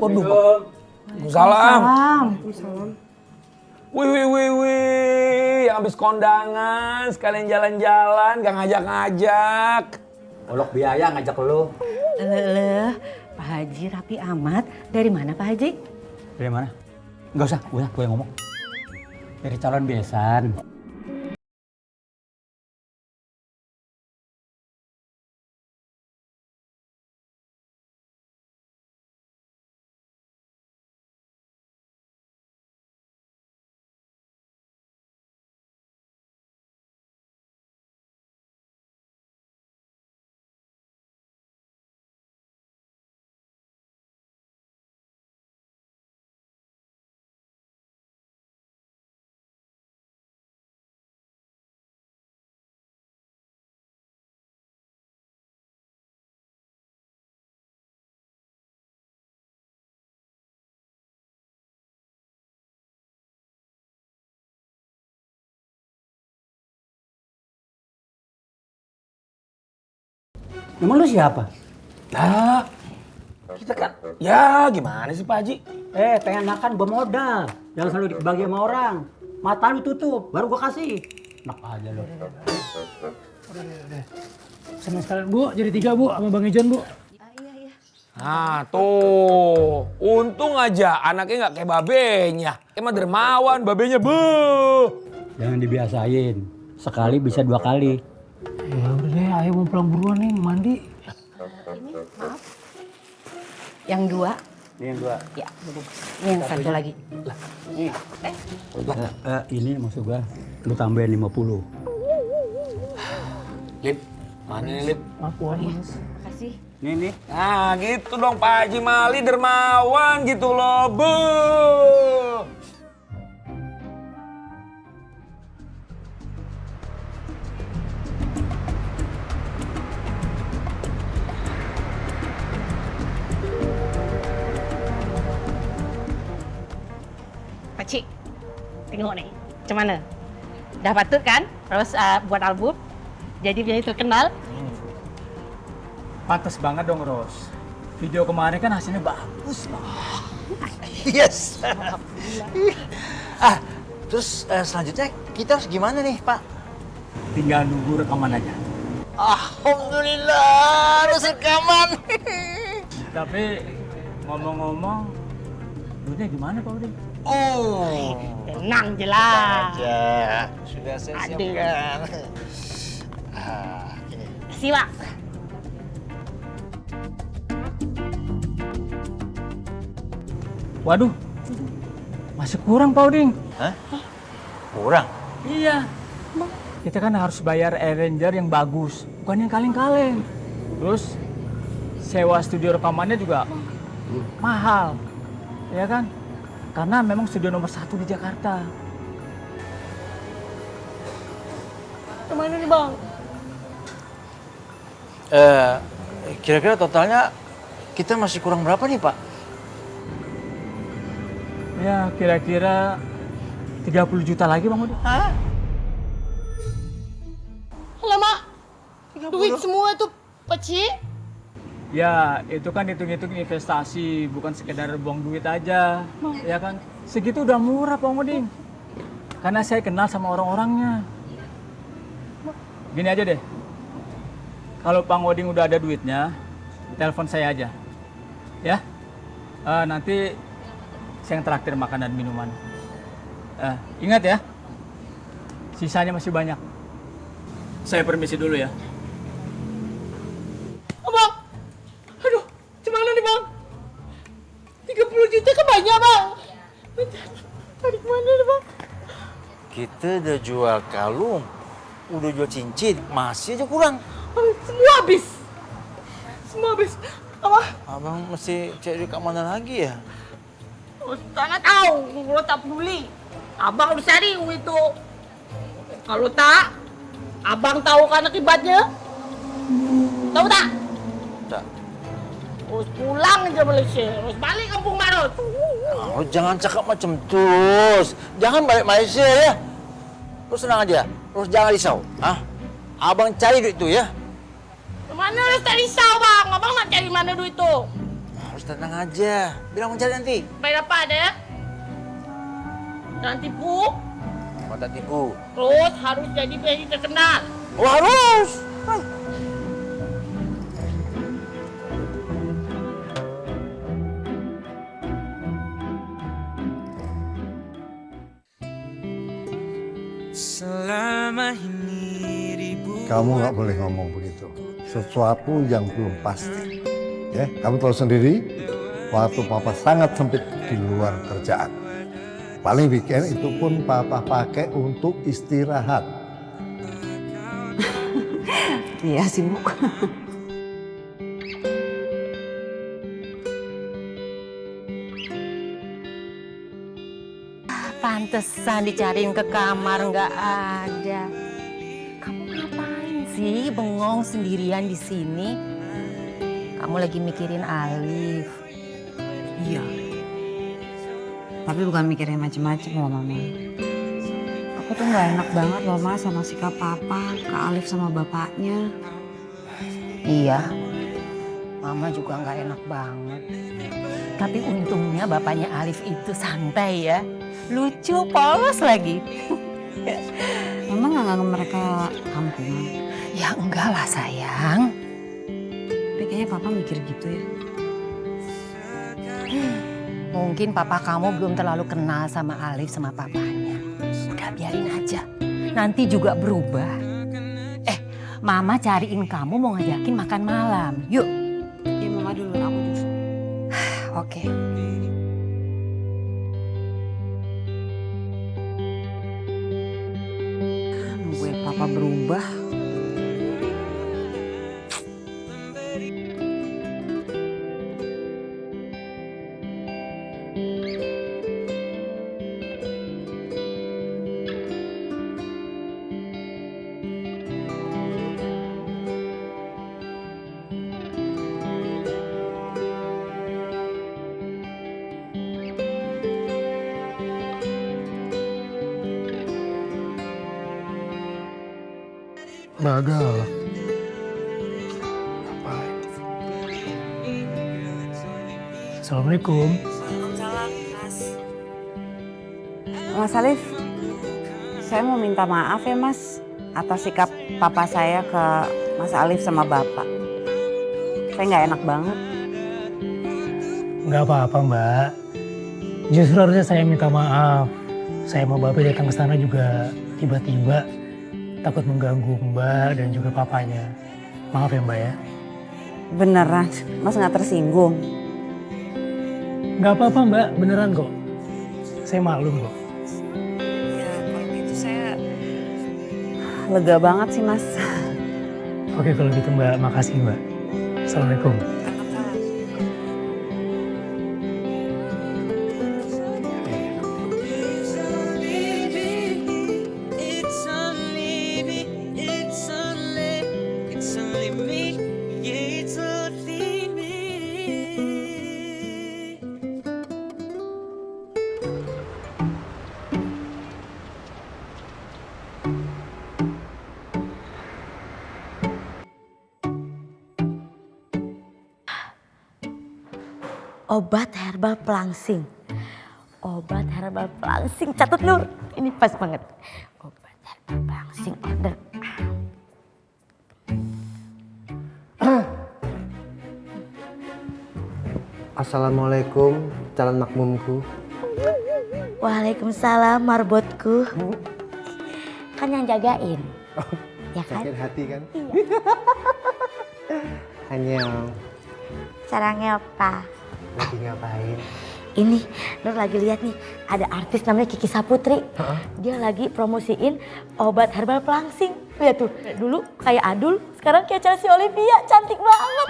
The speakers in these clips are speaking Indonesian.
Waduh. Salam. Salam. Wih, habis kondangan, sekalian jalan-jalan, gak ngajak-ngajak. Olok biaya ngajak lu. Pak Haji rapi amat. Dari mana Pak Haji? Dari mana? Enggak usah, gue yang ngomong. Dari calon besan. Emang lu siapa? Lah, kita kan, ya gimana sih Pak Haji? Pengen makan gua modal. Jangan selalu dibagi sama orang. Mata lu tutup, baru gua kasih. Enak aja lu. Sama sekalian Bu, jadi 3 Bu, sama Bang Ijon Bu. Nah tuh, untung aja anaknya gak kayak babenya. Emang dermawan, babenya Jangan dibiasain. Sekali bisa 2 kali. Ya udah deh, ayo mau pulang buruan nih, mandi. Maaf. Yang 2? Ini yang 2. Ya, ini yang satu lagi. Nih. Ini maksud gua, lu tambahin 50. Lip, mana nih Lip? Aku Mas. Makasih. Nih. Nah gitu dong Pak Haji Mali dermawan gitu loh. Pakcik, tengok nih. Macam mana? Dah patut kan? Terus buat album. Jadi penyanyi terkenal. Pantes banget dong, Ros. Video kemarin kan hasilnya bagus banget. Yes. Terus selanjutnya kita harus gimana nih, Pak? Tinggal nunggu rekaman aja. Alhamdulillah, harus rekaman. Tapi ngomong-ngomong, duitnya gimana Pak Udin? Oh, Tenang je lah. aja. Sudah saya Ada. siapkan. Ini. Siwak. Waduh, masih kurang Pak Udin. Hah? Kurang? Iya. Kita kan harus bayar arranger yang bagus, bukan yang kaleng-kaleng. Terus sewa studio rekamannya juga mahal, ya kan? Karena memang studio nomor 1 di Jakarta. Kemana nih Bang? Kira-kira totalnya kita masih kurang berapa nih, Pak? Ya kira-kira 30 juta lagi Bang Udin. Hah? Alamak, duit semua tuh, Pakcik. Ya itu kan hitung-hitung investasi, bukan sekedar buang duit aja. Ya kan? Segitu udah murah Bang Udin. Karena saya kenal sama orang-orangnya. Gini aja deh. Kalau Bang Oding udah ada duitnya, telepon saya aja. Ya. Nanti saya yang traktir makan dan minuman. Ingat ya, sisanya masih banyak. Saya permisi dulu ya. Abang, aduh, gimana nih Bang? 30 juta kan banyak Bang. Tarik mana nih Bang? Kita udah jual kalung, udah jual cincin, masih aja kurang. Semua habis. Semua habis. Apa? Abang mesti cari ke mana lagi ya? Ustaz nak tahu, kalau tak peduli. Abang harus cari duit itu. Kalau tak, abang tahu kan akibatnya? Tahu tak? Tak. Terus pulang aja Malaysia, terus balik kampung Marut. Oh, jangan cakap macam terus. Jangan balik Malaysia ya. Terus senang aja. Terus jangan risau. Abang cari duit itu ya. Mana harus tak risau Bang? Abang nak cari mana duit itu? Harus tenang aja. Bilang mencari nanti. Bayar apa ada? Jangan tipu. Mata tipu. Terus harus jadi penyanyi terkenal. Oh harus. Kamu nggak boleh ngomong begitu. Sesuatu yang belum pasti. Ya, kamu tahu sendiri, waktu papa sangat sempit di luar kerjaan. Paling weekend itu pun papa pakai untuk istirahat. Iya sibuk. Pantesan dicariin ke kamar nggak ada. Kamu ngapain sih bengong sendirian di sini? Kamu lagi mikirin Alif. Iya. Tapi bukan mikirin macem-macem loh Mama. Aku tuh nggak enak banget loh Mas sama sikap Papa ke Alif sama bapaknya. Iya, Mama juga nggak enak banget. Tapi untungnya bapaknya Alif itu santai ya. Lucu, polos lagi. Mama nggak nganggep mereka kampungan. Ya enggak lah sayang. Tapi kayaknya Papa mikir gitu ya. Mungkin papa kamu belum terlalu kenal sama Alif sama papanya. Udah biarin aja. Nanti juga berubah. Mama cariin kamu mau ngajakin makan malam. Yuk. Ya Mama dulu, aku dulu. Oke. Gue Papa berubah. Nggak galak. Assalamualaikum. Waalaikumsalam, Mas. Mas Alif, saya mau minta maaf ya Mas atas sikap papa saya ke Mas Alif sama Bapak. Saya nggak enak banget. Nggak apa-apa Mbak. Justru harusnya saya minta maaf. Saya mau Bapak datang ke sana juga tiba-tiba. Takut mengganggu Mbak dan juga papanya. Maaf ya Mbak ya. Beneran, Mas nggak tersinggung? Nggak apa-apa Mbak, beneran kok. Saya maklum kok. Ya kalau gitu saya lega banget sih Mas. Oke kalau gitu Mbak, makasih Mbak. Assalamualaikum. Obat herbal pelangsing. Obat herbal pelangsing, catat Nur. Ini pas banget. Obat herbal pelangsing order. Assalamualaikum calon makmumku. Waalaikumsalam marbotku. Kan yang jagain. Ya kan? Sakit hati kan? Iya. Anyong, Caranya apa? lagi ngapain? Ini Nur lagi lihat nih, ada artis namanya Kiki Saputri. Dia lagi promosiin obat herbal pelangsing. Lihat tuh, dulu kayak Adul, sekarang kayak Chelsea Olivia, cantik banget.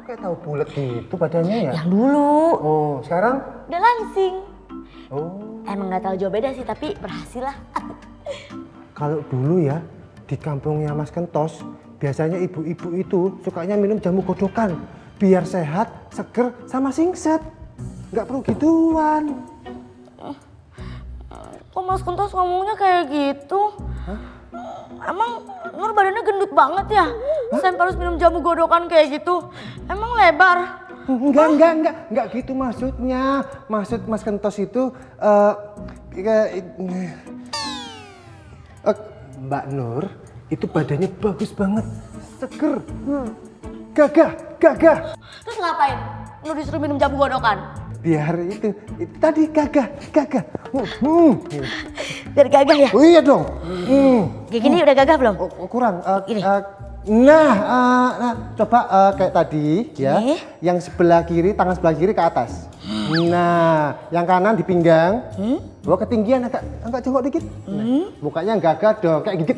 Kayak tahu bulat gitu badannya ya? Yang dulu. Oh, sekarang? Udah langsing. Oh. Emang nggak tahu jauh beda sih, tapi berhasil lah. Kalau dulu ya, di kampungnya Mas Kentos, biasanya ibu-ibu itu sukanya minum jamu godokan. Biar sehat, seger, sama singset. Nggak perlu gituan. Kok Mas Kuntos ngomongnya kayak gitu? Emang Nur badannya gendut banget ya? Sampai harus minum jamu godokan kayak gitu? Emang lebar? Enggak gitu maksudnya. Maksud Mas Kentos itu Mbak Nur itu badannya bagus banget, seger, gagah. Terus ngapain? Lu disuruh minum jamu godokan? Biar itu tadi gagah. Biar gagah ya? Oh iya dong. Kayak gini udah gagah belum? Kurang. Ini. Nah, coba kayak tadi ya. Ini. Yang sebelah kiri, tangan sebelah kiri ke atas. Nah, yang kanan di pinggang. Bawa ketinggian agak jongkok dikit. Nah, mukanya gagah dong, kayak gigit.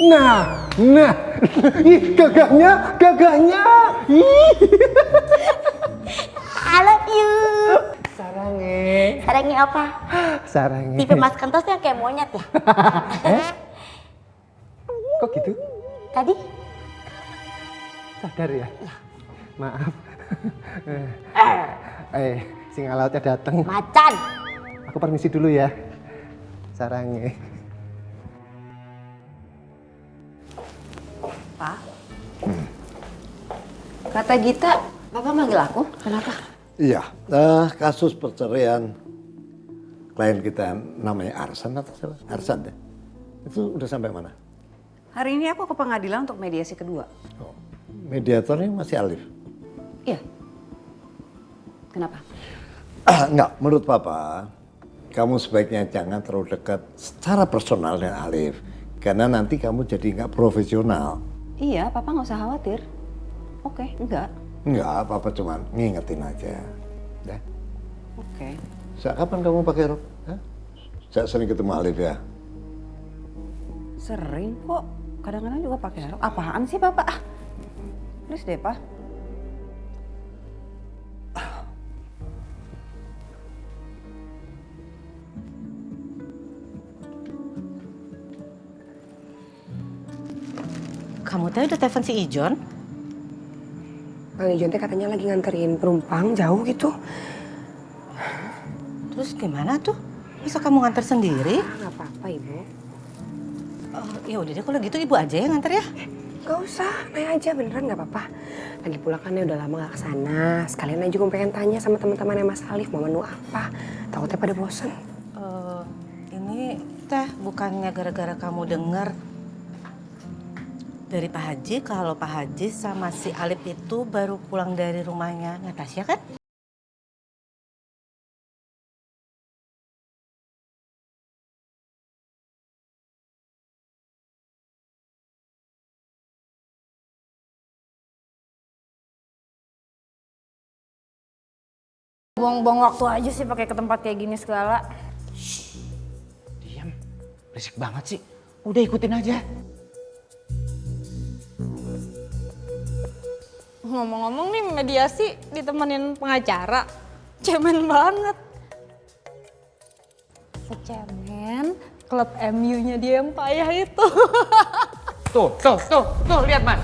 Nah. Ih, gagahnya. Ih. I love you. Sarange. Sarangnya apa? Sarange. Tipe Mas Kentos yang kayak monyet ya? Kok gitu? Tadi? Sadar ya? Maaf. Singa lautnya datang. Macan. Aku permisi dulu ya. Sarange. Pak. Kata Gita, Papa manggil aku. Kenapa? Iya, kasus perceraian klien kita namanya Arsan atau siapa? Arsan ya? Itu udah sampai mana? Hari ini aku ke pengadilan untuk mediasi kedua. Oh, mediatornya masih Alif? Iya. Kenapa? Enggak, menurut Papa, kamu sebaiknya jangan terlalu dekat secara personal dengan Alif. Karena nanti kamu jadi nggak profesional. Iya, Papa nggak usah khawatir. Oke, enggak. Enggak, Papa cuma ngingetin aja. Ya. Oke. Sejak kapan kamu pakai rok? Hah? Sejak sering ketemu Alif ya? Sering kok. Kadang-kadang juga pakai rok. Apaan sih, Papa? Please deh, Pak. Kamu tadi udah telepon si Ijon? Bang Ijon teh katanya lagi nganterin penumpang jauh gitu. Terus gimana tuh? Bisa kamu nganter sendiri? Nggak apa-apa Ibu. Ya udah deh kalau gitu Ibu aja yang nganter ya. Gak usah, Naya aja beneran nggak apa-apa. Lagi pula kan Naya udah lama gak kesana. Sekalian Naya juga pengen tanya sama teman-temannya Mas Alif mau menu apa. Takutnya pada bosen. Ini teh bukannya gara-gara kamu denger dari Pak Haji kalau Pak Haji sama si Alif itu baru pulang dari rumahnya Natasha kan? Buang-buang waktu aja sih pakai ke tempat kayak gini segala. Diam, berisik banget sih. Udah ikutin aja. Ngomong-ngomong nih mediasi ditemenin pengacara. Cemen banget. Secemen klub MU-nya dia yang payah itu. Tuh, lihat Mas.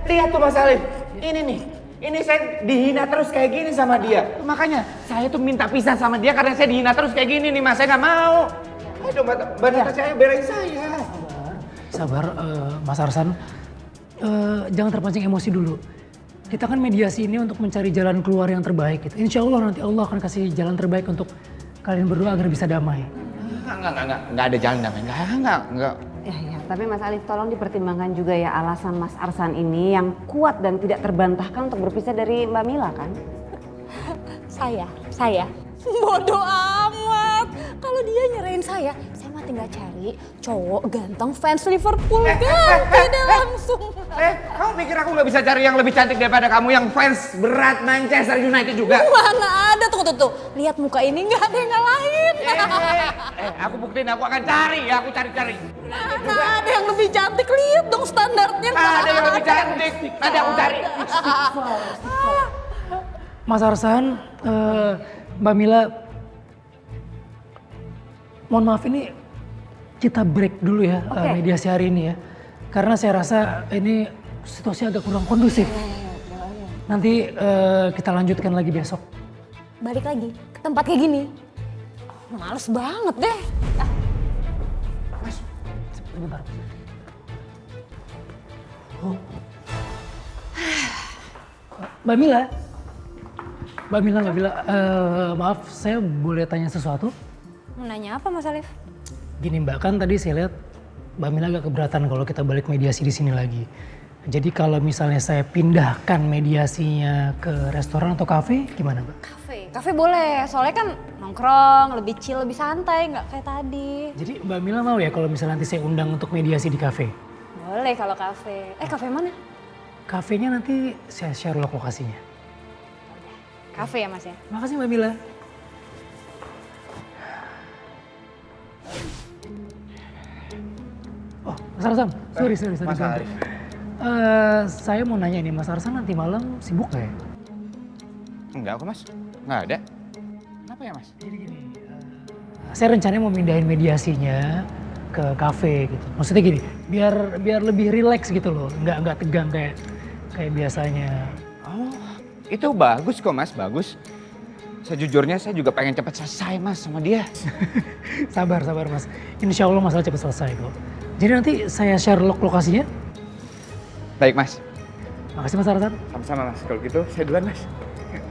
Lihat tuh Mas Alif. Ini nih. Ini saya dihina terus kayak gini sama dia. Makanya saya tuh minta pisah sama dia karena saya dihina terus kayak gini nih Mas. Saya nggak mau. Aduh, Mbak Natasha belain saya. Sabar, Mas Arsan. Jangan terpancing emosi dulu. Kita kan mediasi ini untuk mencari jalan keluar yang terbaik. Gitu. Insya Allah nanti Allah akan kasih jalan terbaik untuk kalian berdua agar bisa damai. Enggak ada jalan damai. Enggak. Ya, tapi Mas Alif tolong dipertimbangkan juga ya alasan Mas Arsan ini yang kuat dan tidak terbantahkan untuk berpisah dari Mbak Mila kan? Saya. Bodoh amat. Kalau dia nyerahin saya mah tinggal cari cowok ganteng fans Liverpool. Ganti deh langsung. Kamu pikir aku nggak bisa cari yang lebih cantik daripada kamu yang fans berat Manchester United juga? Mana ada, tuh. Lihat muka ini nggak ada yang ngalahin. Aku buktiin, aku akan cari, aku cari. Mana ada yang lebih cantik, lihat dong standarnya. Ada yang lebih cantik, nanti aku cari. Mas Arsan, Mbak Mila, mohon maaf ini kita break dulu ya mediasi hari ini ya. Karena saya rasa ini situasi agak kurang kondusif. Nanti kita lanjutkan lagi besok. Balik lagi ke tempat kayak gini. Males banget deh. Mas, sebentar. Mbak Mila. Maaf, saya boleh tanya sesuatu? Mau nanya apa Mas Alif? Gini Mbak, kan tadi saya lihat Mbak Mila agak keberatan kalau kita balik mediasi di sini lagi. Jadi kalau misalnya saya pindahkan mediasinya ke restoran atau kafe, gimana Mbak? Kafe boleh, soalnya kan nongkrong, lebih chill, lebih santai, nggak kayak tadi. Jadi Mbak Mila mau ya kalau misalnya nanti saya undang untuk mediasi di kafe? Boleh kalau kafe. Kafe mana? Kafenya nanti saya share lokasinya. Kafe ya Mas ya? Makasih Mbak Mila. Oh, Mas Arsan, sorry. Mas Arif. Saya mau nanya nih, Mas Arsan nanti malam sibuk gak ya? Enggak kok Mas, nggak ada. Kenapa ya Mas? Jadi gini, saya rencananya mau mindahin mediasinya ke kafe gitu. Maksudnya gini, biar lebih rileks gitu loh, nggak tegang kayak biasanya. Oh, itu bagus kok Mas, bagus. Sejujurnya saya juga pengen cepat selesai Mas sama dia. Sabar Mas, insya Allah masalah cepat selesai kok. Jadi nanti saya share lokasinya. Baik Mas. Makasih Mas Arsan. Sama-sama Mas, kalau gitu saya duluan Mas.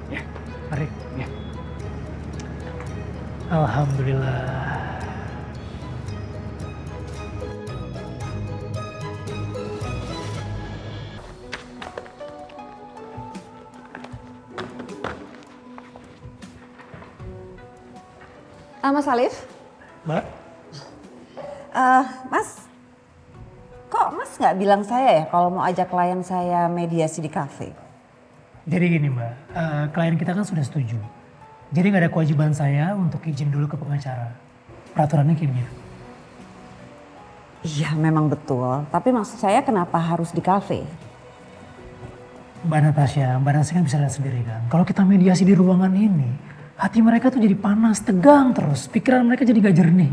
Ya. Mari. Ya. Alhamdulillah. Mas Alif? Mbak? Mas, kok Mas nggak bilang saya ya kalau mau ajak klien saya mediasi di kafe? Jadi gini Mbak, klien kita kan sudah setuju. Jadi nggak ada kewajiban saya untuk izin dulu ke pengacara. Peraturannya kayak gitu. Iya memang betul, tapi maksud saya kenapa harus di kafe? Mbak Natasha kan bisa lihat sendiri kan. Kalau kita mediasi di ruangan ini, hati mereka tuh jadi panas, tegang terus. Pikiran mereka jadi gak jernih.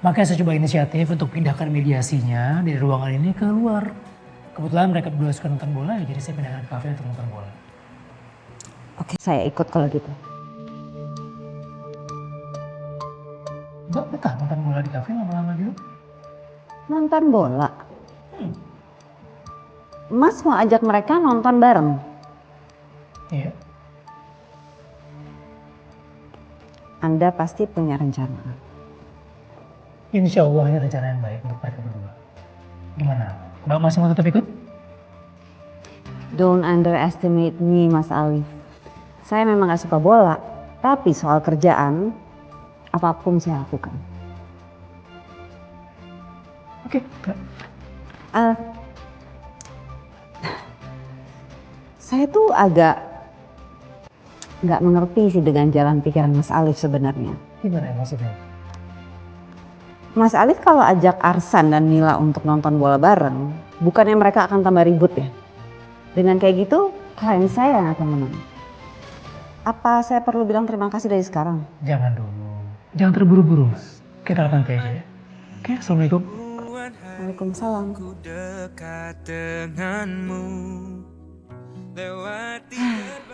Makanya saya coba inisiatif untuk pindahkan mediasinya dari ruangan ini ke luar. Kebetulan mereka berdua suka nonton bola ya, jadi saya pindahkan ke kafe untuk nonton bola. Oke, saya ikut kalau gitu. Mbak betah nonton bola di kafe lama-lama gitu? Nonton bola? Mas mau ajak mereka nonton bareng? Iya. Anda pasti punya rencana. Insya Allah ini rencana yang baik untuk mereka berdua. Gimana? Mbak masih mau tetap ikut? Don't underestimate me, Mas Alif. Saya memang gak suka bola, tapi soal kerjaan, apapun saya lakukan. Oke. Saya tuh agak nggak mengerti sih dengan jalan pikiran Mas Alif sebenarnya. Gimana ya maksudnya? Mas Alif kalau ajak Arsan dan Mila untuk nonton bola bareng, bukannya mereka akan tambah ribut ya? Dengan kayak gitu, klien saya yang akan menang. Apa saya perlu bilang terima kasih dari sekarang? Jangan dulu. Jangan terburu-buru. Kita akan kayak aja. Oke, Assalamualaikum. Waalaikumsalam.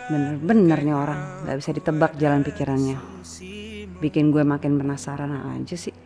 Bener-bener nih orang, gak bisa ditebak jalan pikirannya. Bikin gue makin penasaran aja sih.